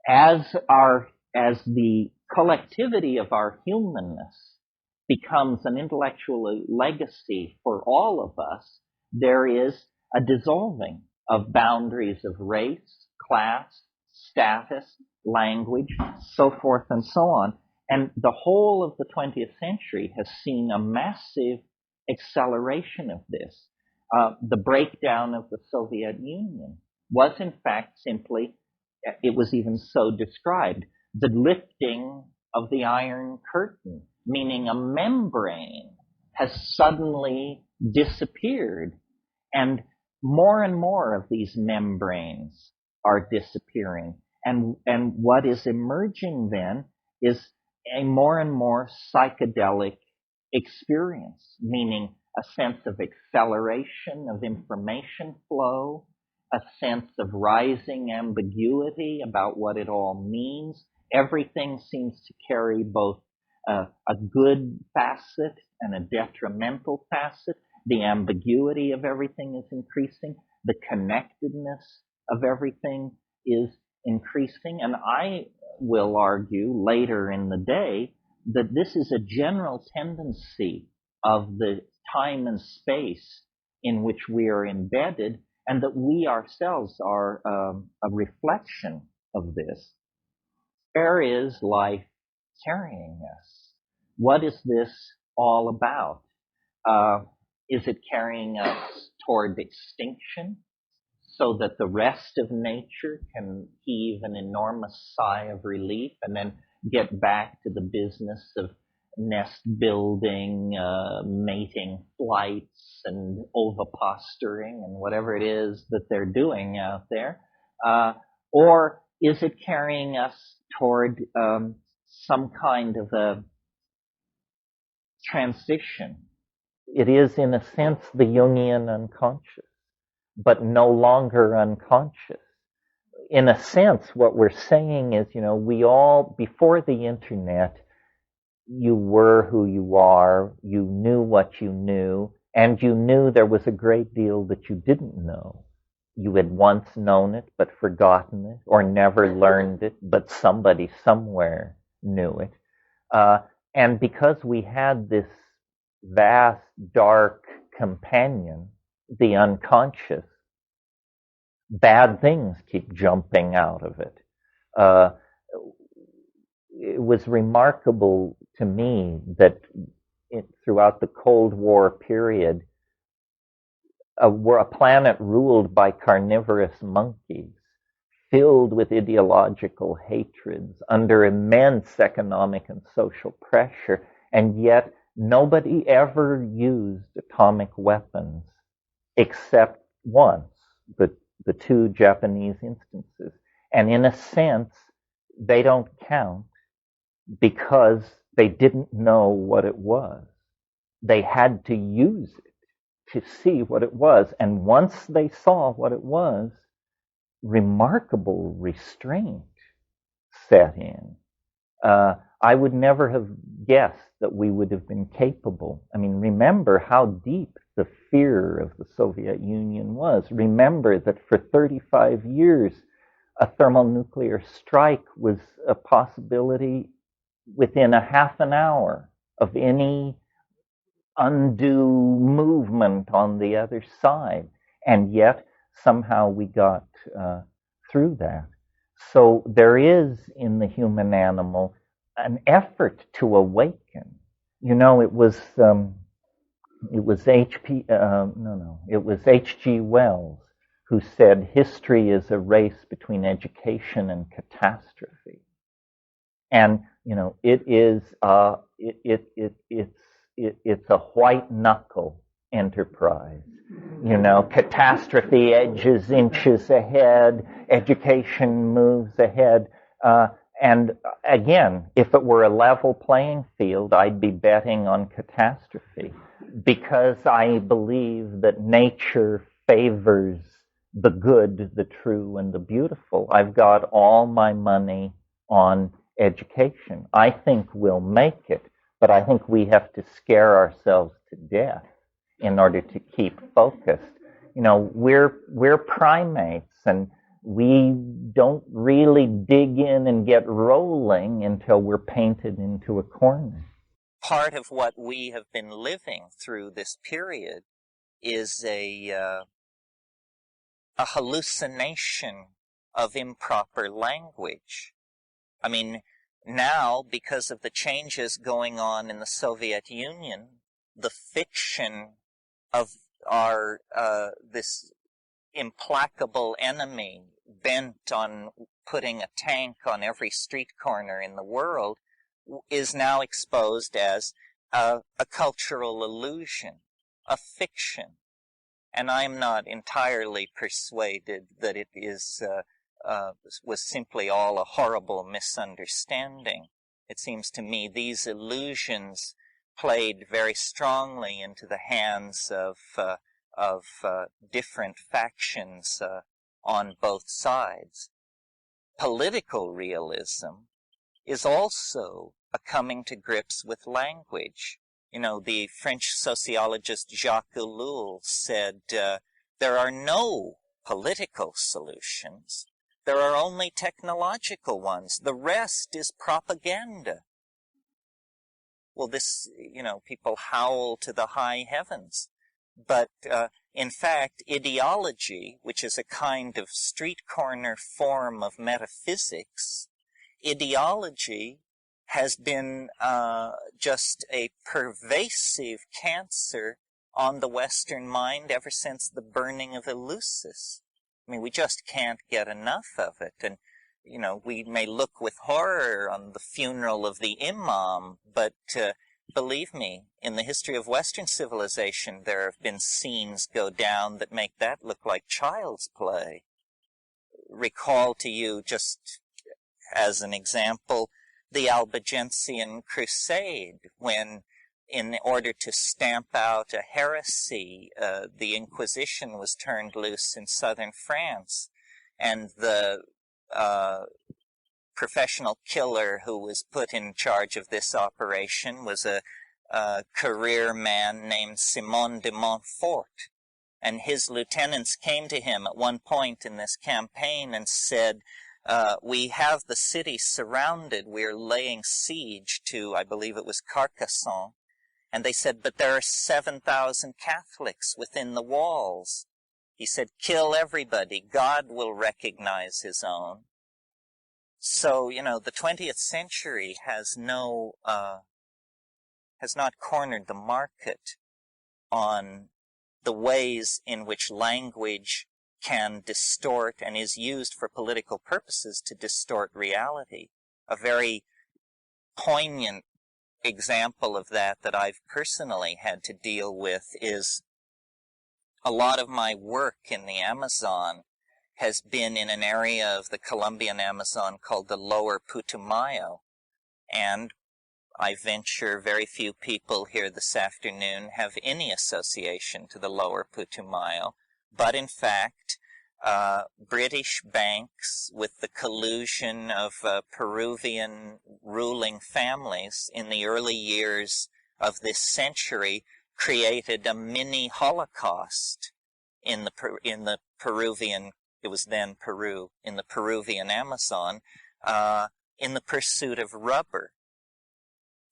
as the collectivity of our humanness becomes an intellectual legacy for all of us, there is a dissolving of boundaries of race, class, status, language, so forth and so on. And the whole of the 20th century has seen a massive acceleration of this. The breakdown of the Soviet Union was in fact simply, it was even so described, the lifting of the Iron Curtain, meaning a membrane has suddenly disappeared. And more of these membranes are disappearing. And what is emerging then is a more and more psychedelic experience, meaning a sense of acceleration of information flow, a sense of rising ambiguity about what it all means. Everything seems to carry both a good facet and a detrimental facet. The ambiguity of everything is increasing. The connectedness of everything is increasing. And I will argue later in the day that this is a general tendency of the time and space in which we are embedded, and that we ourselves are a reflection of this. Where is life carrying us? What is this all about? Is it carrying us toward extinction so that the rest of nature can heave an enormous sigh of relief and then get back to the business of nest building, mating flights, and oviposturing, and whatever it is that they're doing out there? Or is it carrying us toward some kind of a transition? It is, in a sense, the Jungian unconscious, but no longer unconscious. In a sense, what we're saying is, we all, before the internet, you were who you are, you knew what you knew, and you knew there was a great deal that you didn't know. You had once known it, but forgotten it, or never learned it, but somebody somewhere knew it. And because we had this vast, dark companion, the unconscious, bad things keep jumping out of it. It was remarkable to me that throughout the Cold War period, a planet ruled by carnivorous monkeys, filled with ideological hatreds, under immense economic and social pressure, and yet nobody ever used atomic weapons except once, the two Japanese instances. And in a sense, they don't count because they didn't know what it was. They had to use it to see what it was. And once they saw what it was, remarkable restraint set in. I would never have guessed that we would have been capable. I mean, remember how deep the fear of the Soviet Union was. Remember that for 35 years, a thermonuclear strike was a possibility within a half an hour of any undue movement on the other side. And yet, somehow we got through that. So there is in the human animal an effort to awaken. It was H.G. Wells who said history is a race between education and catastrophe. And it is it's a white knuckle enterprise. Catastrophe edges inches ahead, education moves ahead. And again, if it were a level playing field, I'd be betting on catastrophe because I believe that nature favors the good, the true, and the beautiful. I've got all my money on education. I think we'll make it, but I think we have to scare ourselves to death in order to keep focused. We're primates, and we don't really dig in and get rolling until we're painted into a corner. Part of what we have been living through this period is a hallucination of improper language. I mean, now, because of the changes going on in the Soviet Union, the fiction of our this implacable enemy bent on putting a tank on every street corner in the world is now exposed as a cultural illusion, a fiction. And I'm not entirely persuaded that it was simply all a horrible misunderstanding. It seems to me these illusions played very strongly into the hands of different factions on both sides. Political realism is also a coming to grips with language. You know, the French sociologist Jacques Ellul said, there are no political solutions. There are only technological ones. The rest is propaganda. Well, this, people howl to the high heavens. But in fact, ideology, which is a kind of street corner form of metaphysics, ideology has been just a pervasive cancer on the Western mind ever since the burning of Eleusis. I mean, we just can't get enough of it. And, we may look with horror on the funeral of the Imam, but believe me, in the history of Western civilization, there have been scenes go down that make that look like child's play. Recall to you, just as an example, the Albigensian Crusade, when, in order to stamp out a heresy, the Inquisition was turned loose in southern France, and the professional killer who was put in charge of this operation was a career man named Simon de Montfort. And his lieutenants came to him at one point in this campaign and said, we have the city surrounded. We're laying siege to, I believe it was Carcassonne. And they said, but there are 7,000 Catholics within the walls. He said, kill everybody. God will recognize his own. So, the 20th century has not cornered the market on the ways in which language can distort and is used for political purposes to distort reality. A very poignant example of that I've personally had to deal with is a lot of my work in the Amazon has been in an area of the Colombian Amazon called the Lower Putumayo. And I venture very few people here this afternoon have any association to the Lower Putumayo. But in fact, British banks, with the collusion of Peruvian ruling families in the early years of this century, created a mini Holocaust in the Peruvian, it was then Peru, in the Peruvian Amazon, in the pursuit of rubber.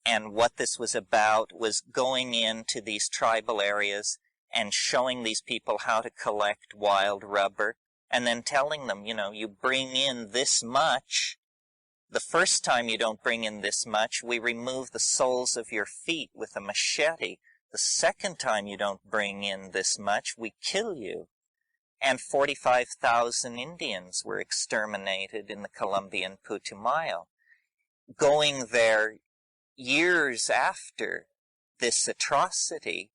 And what this was about was going into these tribal areas and showing these people how to collect wild rubber, and then telling them, you bring in this much. The first time you don't bring in this much, we remove the soles of your feet with a machete. The second time you don't bring in this much, we kill you. And 45,000 Indians were exterminated in the Colombian Putumayo. Going there years after this atrocity,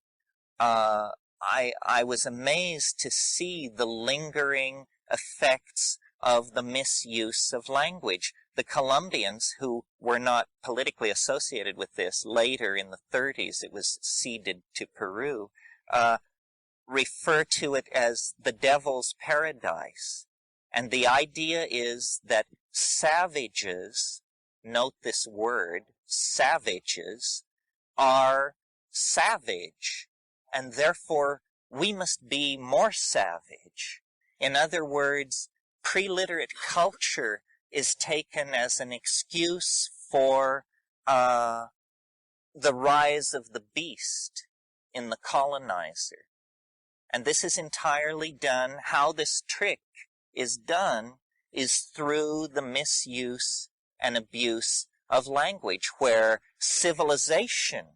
I was amazed to see the lingering effects of the misuse of language. The Colombians, who were not politically associated with this, later in the 30s it was ceded to Peru, refer to it as the devil's paradise. And the idea is that savages, note this word, savages, are savage, and therefore we must be more savage. In other words, pre-literate culture is taken as an excuse for the rise of the beast in the colonizer. And this is entirely done, how this trick is done is through the misuse and abuse of language, where civilization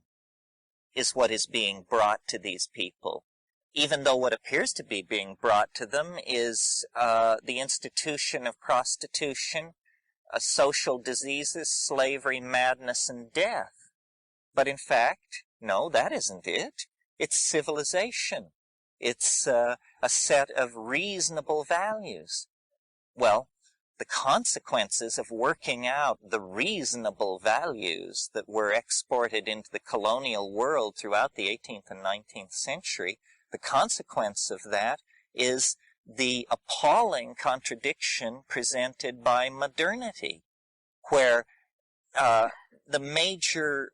is what is being brought to these people, even though what appears to be being brought to them is the institution of prostitution, social diseases, slavery, madness, and death. But in fact, no, that isn't it. It's civilization. It's a set of reasonable values. Well, the consequences of working out the reasonable values that were exported into the colonial world throughout the 18th and 19th century, the consequence of that is the appalling contradiction presented by modernity, where the major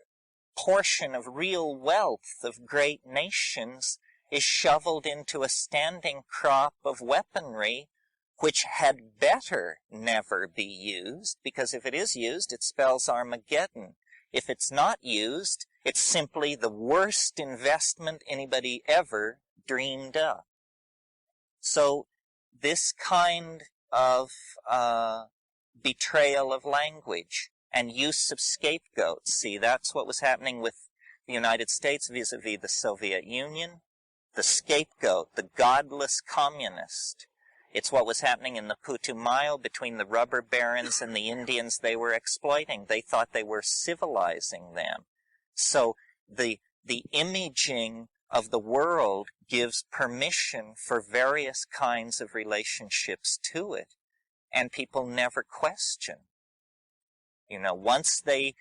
portion of real wealth of great nations is shoveled into a standing crop of weaponry which had better never be used, because if it is used, it spells Armageddon. If it's not used, it's simply the worst investment anybody ever dreamed of. So this kind of betrayal of language and use of scapegoats, see, that's what was happening with the United States vis-a-vis the Soviet Union. The scapegoat, the godless communist. It's what was happening in the Putumayo between the rubber barons and the Indians they were exploiting. They thought they were civilizing them. So the imaging of the world gives permission for various kinds of relationships to it, and people never question. You know, once they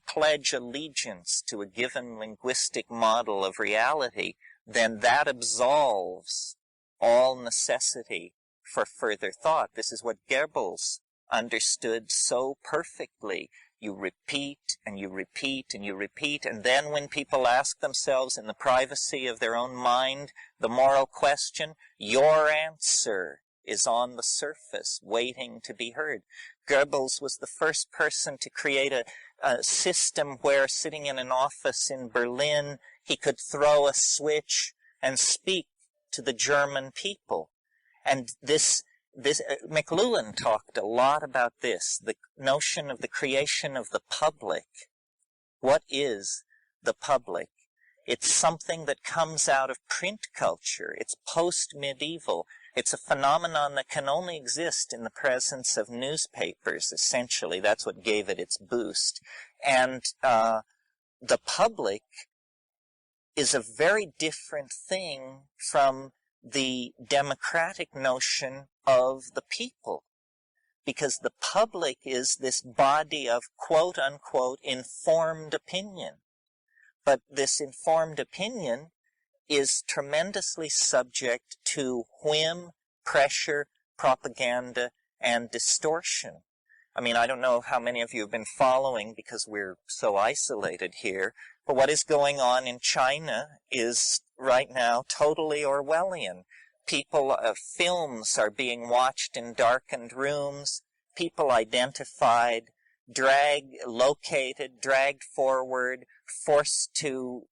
pledge allegiance to a given linguistic model of reality, then that absolves all necessity for further thought. This is what Goebbels understood so perfectly. You repeat and you repeat and you repeat, and then when people ask themselves in the privacy of their own mind the moral question, your answer is on the surface, waiting to be heard. Goebbels was the first person to create a system where, sitting in an office in Berlin, he could throw a switch and speak to the German people. And this McLuhan talked a lot about this, the notion of the creation of the public. What is the public? It's something that comes out of print culture. It's post-medieval. It's a phenomenon that can only exist in the presence of newspapers, essentially. That's what gave it its boost. And the public is a very different thing from the democratic notion of the people, because the public is this body of quote-unquote informed opinion. But this informed opinion is tremendously subject to whim, pressure, propaganda, and distortion. I mean, I don't know how many of you have been following, because we're so isolated here, but what is going on in China is right now totally Orwellian. Films are being watched in darkened rooms, people identified, located, dragged forward, forced to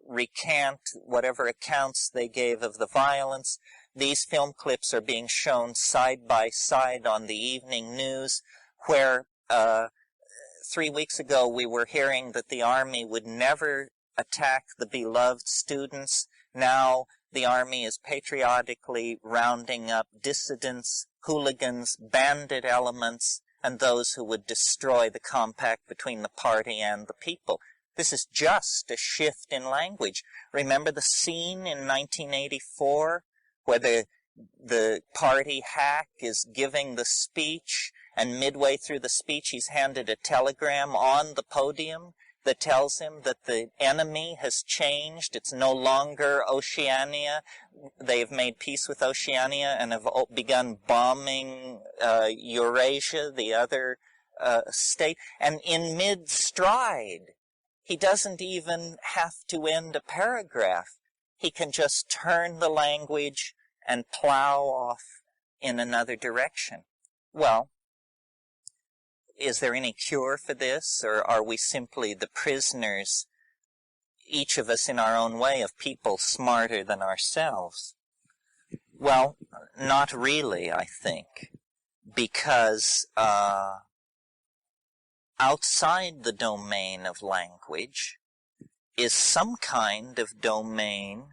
recant whatever accounts they gave of the violence. These film clips are being shown side by side on the evening news, where 3 weeks ago we were hearing that the army would never attack the beloved students. Now the army is patriotically rounding up dissidents, hooligans, bandit elements, and those who would destroy the compact between the party and the people. This is just a shift in language. Remember the scene in 1984 where the party hack is giving the speech, and midway through the speech he's handed a telegram on the podium that tells him that the enemy has changed. It's no longer Oceania. They've made peace with Oceania and have begun bombing Eurasia, the other state. And in mid-stride, he doesn't even have to end a paragraph. He can just turn the language and plow off in another direction. Well, is there any cure for this, or are we simply the prisoners, each of us in our own way, of people smarter than ourselves? Well, not really, I think, because outside the domain of language is some kind of domain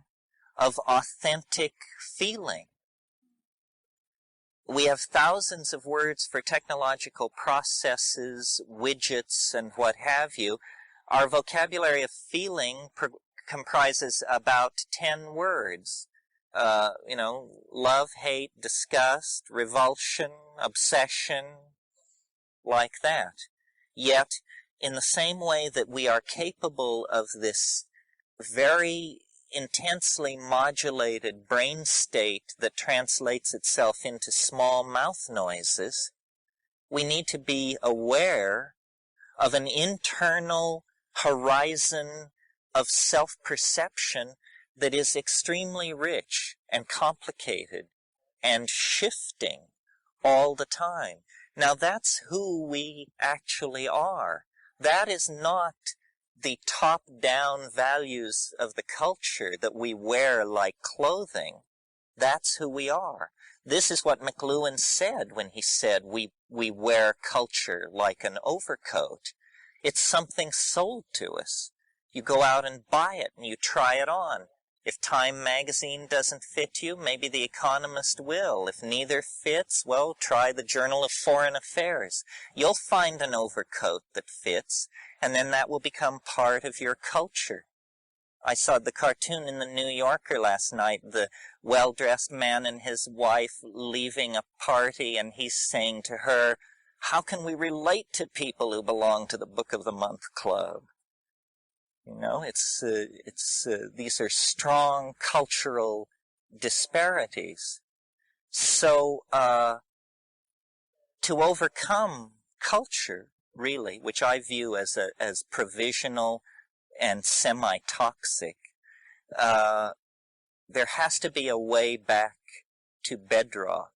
of authentic feeling. We have thousands of words for technological processes, widgets, and what have you. Our vocabulary of feeling comprises about 10 words. Love, hate, disgust, revulsion, obsession, like that. Yet, in the same way that we are capable of this very intensely modulated brain state that translates itself into small mouth noises, we need to be aware of an internal horizon of self-perception that is extremely rich and complicated and shifting all the time. Now that's who we actually are. That is not the top-down values of the culture that we wear like clothing. That's who we are. This is what McLuhan said when he said we wear culture like an overcoat. It's something sold to us. You go out and buy it and you try it on. If Time magazine doesn't fit you, maybe The Economist will. If neither fits, well, try the Journal of Foreign Affairs. You'll find an overcoat that fits, and then that will become part of your culture. I saw the cartoon in the New Yorker last night, the well-dressed man and his wife leaving a party, and he's saying to her, "How can we relate to people who belong to the Book of the Month Club?" You know, these are strong cultural disparities. So, to overcome culture, really, which I view as provisional and semi-toxic, there has to be a way back to bedrock,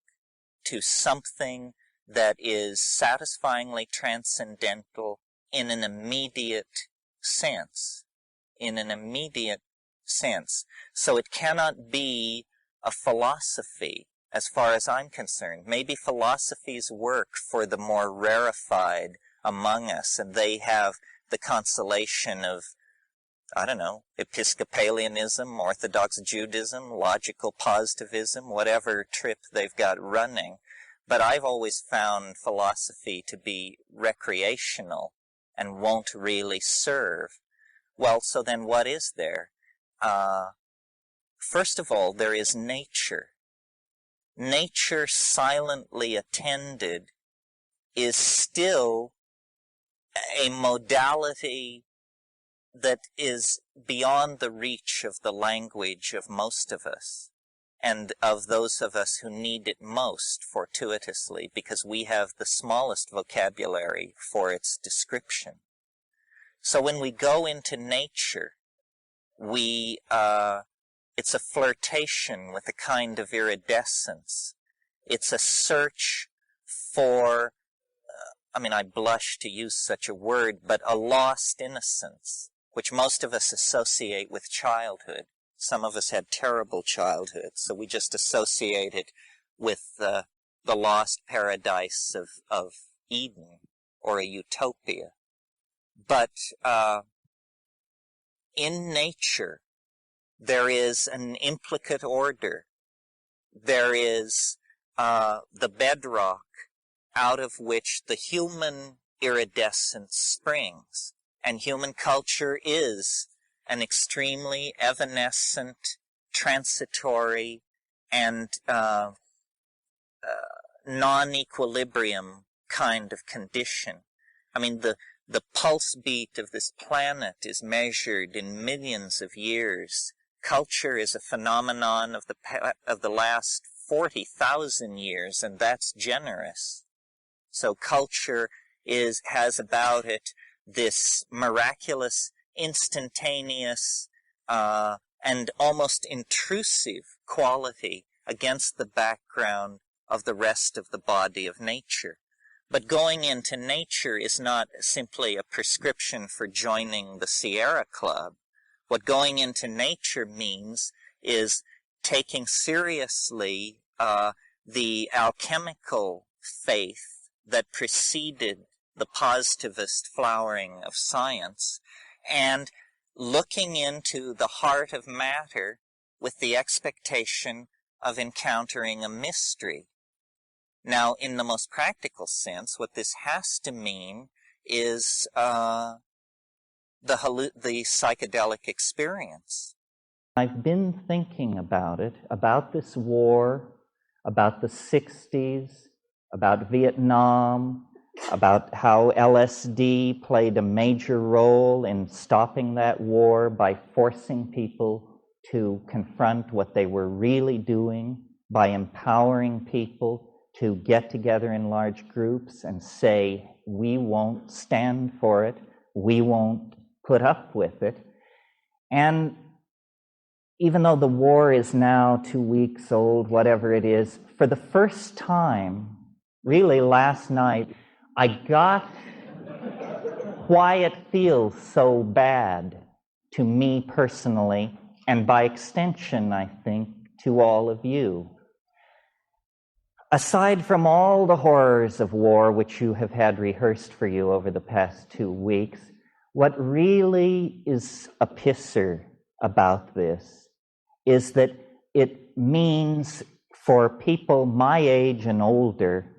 to something that is satisfyingly transcendental in an immediate sense. So it cannot be a philosophy, as far as I'm concerned. Maybe philosophies work for the more rarefied among us, and they have the consolation of, I don't know, Episcopalianism, Orthodox Judaism, logical positivism, whatever trip they've got running. But I've always found philosophy to be recreational and won't really serve. Well, so then what is there? First of all, there is nature. Nature silently attended is still a modality that is beyond the reach of the language of most of us, and of those of us who need it most fortuitously, because we have the smallest vocabulary for its description. So when we go into nature, it's a flirtation with a kind of iridescence. It's a search for, I blush to use such a word, but a lost innocence, which most of us associate with childhood. Some of us had terrible childhoods, so we just associate it with the lost paradise of Eden or a utopia. But in nature, there is an implicate order. There is the bedrock out of which the human iridescence springs. And human culture is an extremely evanescent, transitory, and non-equilibrium kind of condition. The pulse beat of this planet is measured in millions of years. Culture is a phenomenon of the last 40,000 years, and that's generous. So culture has about it this miraculous, instantaneous, and almost intrusive quality against the background of the rest of the body of nature. But going into nature is not simply a prescription for joining the Sierra Club. What going into nature means is taking seriously the alchemical faith that preceded the positivist flowering of science, and looking into the heart of matter with the expectation of encountering a mystery. Now, in the most practical sense, what this has to mean is the psychedelic experience. I've been thinking about it, about this war, about the 60s, about Vietnam, about how LSD played a major role in stopping that war by forcing people to confront what they were really doing, by empowering people to get together in large groups and say, we won't stand for it, we won't put up with it. And even though the war is now 2 weeks old, whatever it is, for the first time, really last night, I got why it feels so bad to me personally, and by extension, I think, to all of you. Aside from all the horrors of war, which you have had rehearsed for you over the past 2 weeks, what really is a pisser about this is that it means for people my age and older,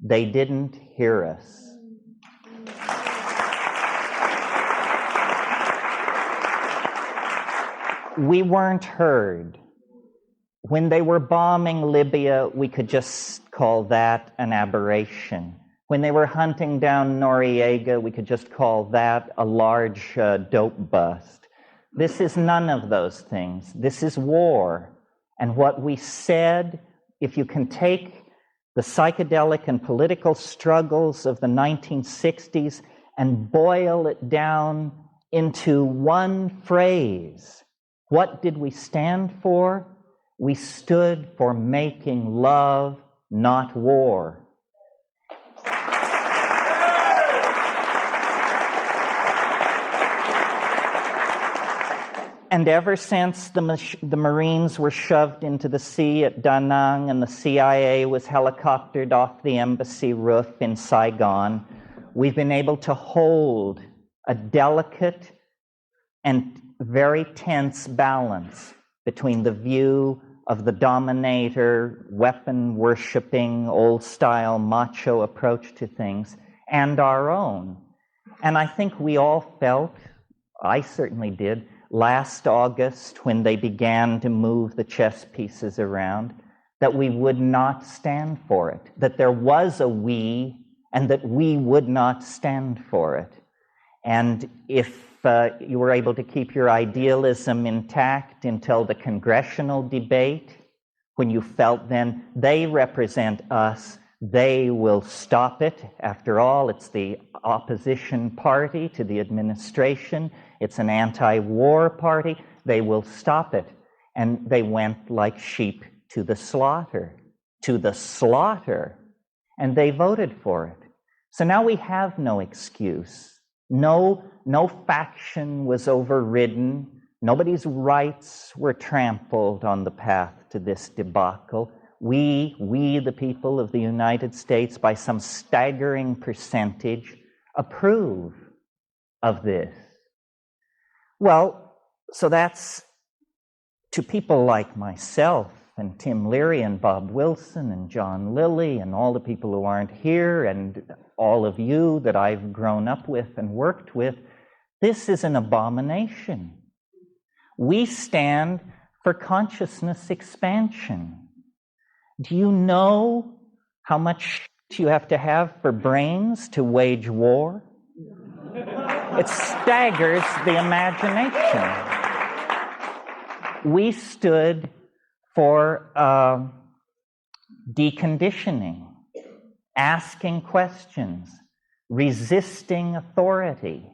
they didn't hear us. We weren't heard. When they were bombing Libya, we could just call that an aberration. When they were hunting down Noriega, we could just call that a large dope bust. This is none of those things. This is war. And what we said, if you can take the psychedelic and political struggles of the 1960s and boil it down into one phrase, what did we stand for? We stood for making love, not war. And ever since the Marines were shoved into the sea at Da Nang and the CIA was helicoptered off the embassy roof in Saigon, we've been able to hold a delicate and very tense balance between the view of the dominator, weapon-worshipping, old-style macho approach to things, and our own. And I think we all felt, I certainly did, last August when they began to move the chess pieces around, that we would not stand for it, that there was a we, and that we would not stand for it. And if you were able to keep your idealism intact until the congressional debate, when you felt then they represent us, they will stop it. After all, it's the opposition party to the administration. It's an anti-war party. They will stop it. And they went like sheep to the slaughter. To the slaughter. And they voted for it. So now we have no excuse. No faction was overridden. Nobody's rights were trampled on the path to this debacle. We, the people of the United States, by some staggering percentage, approve of this. Well, so that's to people like myself and Tim Leary and Bob Wilson and John Lilly and all the people who aren't here and all of you that I've grown up with and worked with, this is an abomination. We stand for consciousness expansion. Do you know how much you have to have for brains to wage war? It staggers the imagination. We stood for deconditioning, asking questions, resisting authority.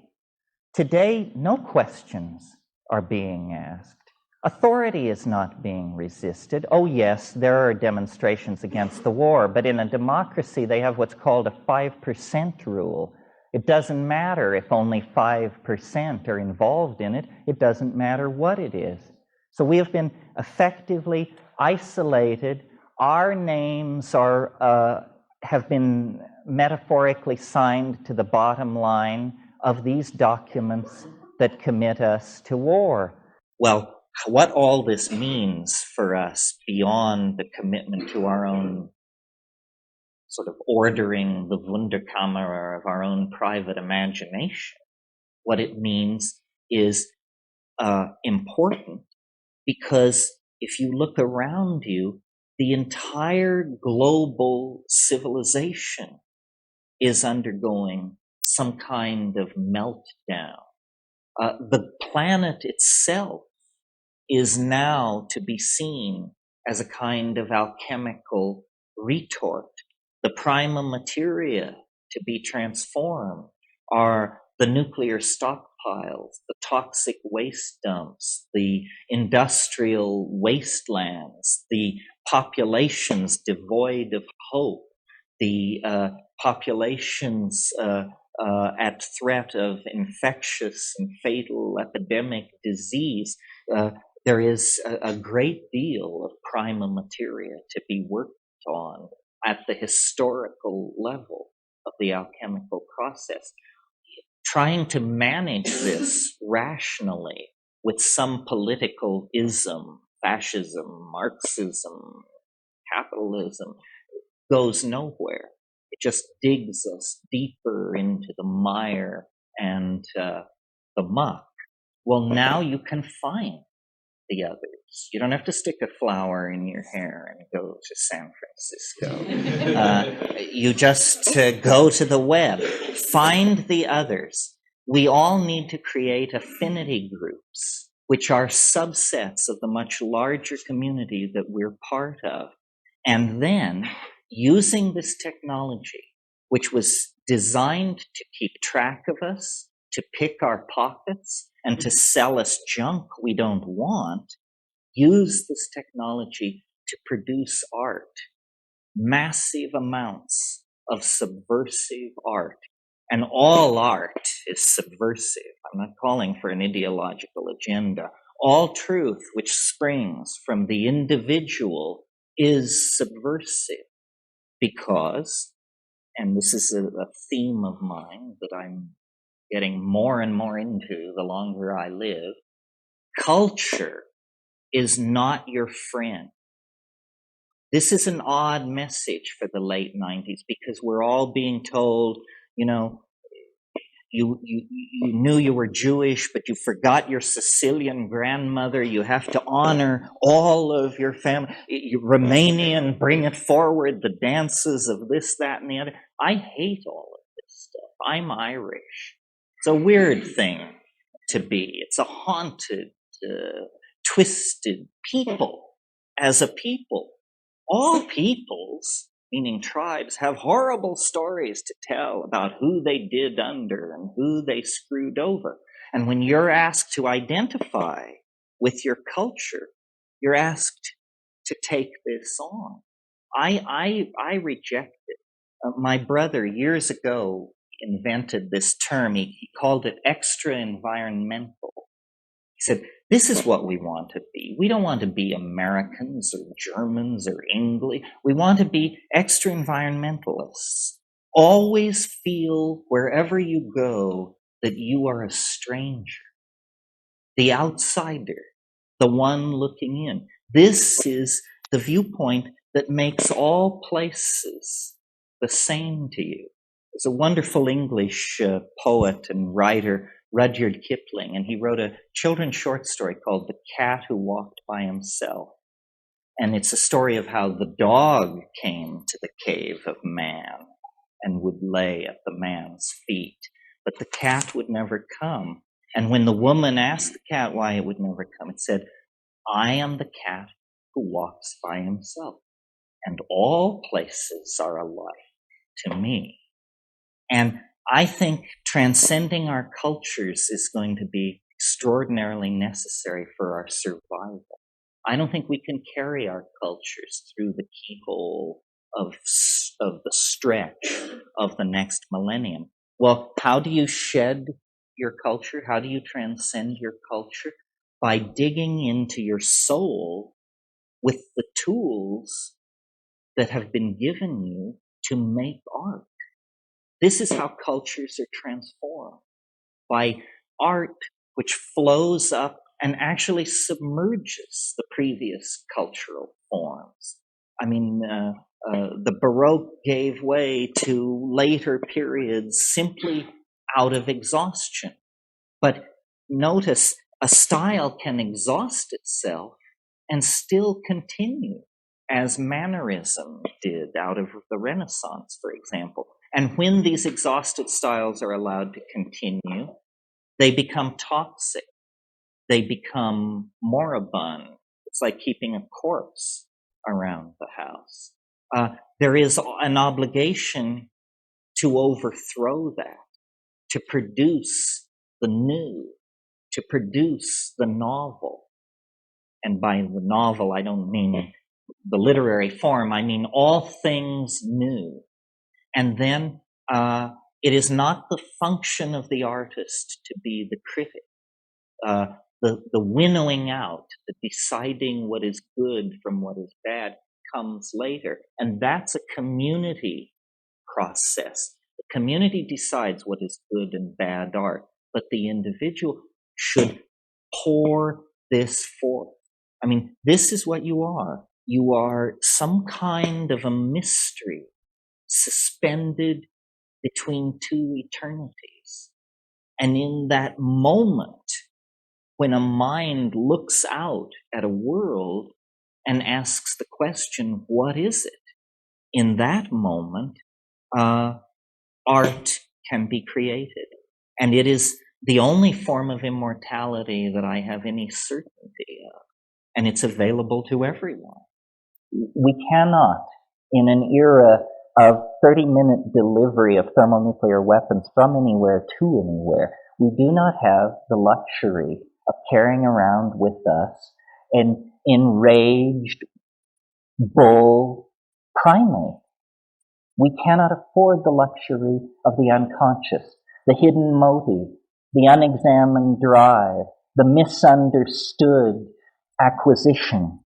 Today, no questions are being asked. Authority is not being resisted. Oh yes, there are demonstrations against the war, but in a democracy they have what's called a 5% rule. It doesn't matter if only 5% are involved in it. It doesn't matter what it is. So we have been effectively isolated. Our names have been metaphorically signed to the bottom line of these documents that commit us to war. Well, what all this means for us beyond the commitment to our own sort of ordering the Wunderkammer of our own private imagination, what it means is important, because if you look around you, the entire global civilization is undergoing some kind of meltdown. The planet itself is now to be seen as a kind of alchemical retort. The prima materia to be transformed are the nuclear stockpiles, the toxic waste dumps, the industrial wastelands, the populations devoid of hope, the populations at threat of infectious and fatal epidemic disease. There is a great deal of prima materia to be worked on at the historical level of the alchemical process. Trying to manage this rationally with some political ism, fascism, Marxism, capitalism, goes nowhere. It just digs us deeper into the mire and the muck. Well, now you can find the others. You don't have to stick a flower in your hair and go to San Francisco. You just go to the web, find the others. We all need to create affinity groups, which are subsets of the much larger community that we're part of. And then, using this technology, which was designed to keep track of us, to pick our pockets, and to sell us junk we don't want, use this technology to produce art, massive amounts of subversive art. And all art is subversive. I'm not calling for an ideological agenda. All truth which springs from the individual is subversive, because, and this is a theme of mine that I'm getting more and more into the longer I live, culture is not your friend. This is an odd message for the late 90s, because we're all being told, you know, you knew you were Jewish, but you forgot your Sicilian grandmother. You have to honor all of your family. You're Romanian, bring it forward, the dances of this, that, and the other. I hate all of this stuff. I'm Irish. It's a weird thing to be. It's a haunted, twisted people as a people. All peoples, meaning tribes, have horrible stories to tell about who they did under and who they screwed over. And when you're asked to identify with your culture, you're asked to take this on. I reject it. My brother years ago invented this term. He called it extra-environmental. He said, this is what we want to be. We don't want to be Americans or Germans or English. We want to be extra-environmentalists. Always feel wherever you go that you are a stranger, the outsider, the one looking in. This is the viewpoint that makes all places the same to you. There's a wonderful English poet and writer, Rudyard Kipling, and he wrote a children's short story called The Cat Who Walked by Himself. And it's a story of how the dog came to the cave of man and would lay at the man's feet, but the cat would never come. And when the woman asked the cat why it would never come, it said, I am the cat who walks by himself, and all places are alike to me. And I think transcending our cultures is going to be extraordinary. extraordinarily necessary for our survival. I don't think we can carry our cultures through the keyhole of the stretch of the next millennium. Well, how do you shed your culture? How do you transcend your culture? By digging into your soul with the tools that have been given you to make art. This is how cultures are transformed, by art which flows up and actually submerges the previous cultural forms. I mean, the Baroque gave way to later periods simply out of exhaustion. But notice, a style can exhaust itself and still continue, as mannerism did out of the Renaissance, for example. And when these exhausted styles are allowed to continue, they become toxic. They become moribund. It's like keeping a corpse around the house. There is an obligation to overthrow that, to produce the new, to produce the novel. And by the novel, I don't mean the literary form. I mean all things new. And then it is not the function of the artist to be the critic. The winnowing out, the deciding what is good from what is bad comes later. And that's a community process. The community decides what is good and bad art, but the individual should pour this forth. I mean, this is what you are. You are some kind of a mystery suspended between two eternities. And in that moment, when a mind looks out at a world and asks the question, what is it? In that moment, art can be created. And it is the only form of immortality that I have any certainty of. And it's available to everyone. We cannot, in an era of 30-minute delivery of thermonuclear weapons from anywhere to anywhere, we do not have the luxury of carrying around with us an enraged bull primate. We cannot afford the luxury of the unconscious, the hidden motive, the unexamined drive, the misunderstood acquisition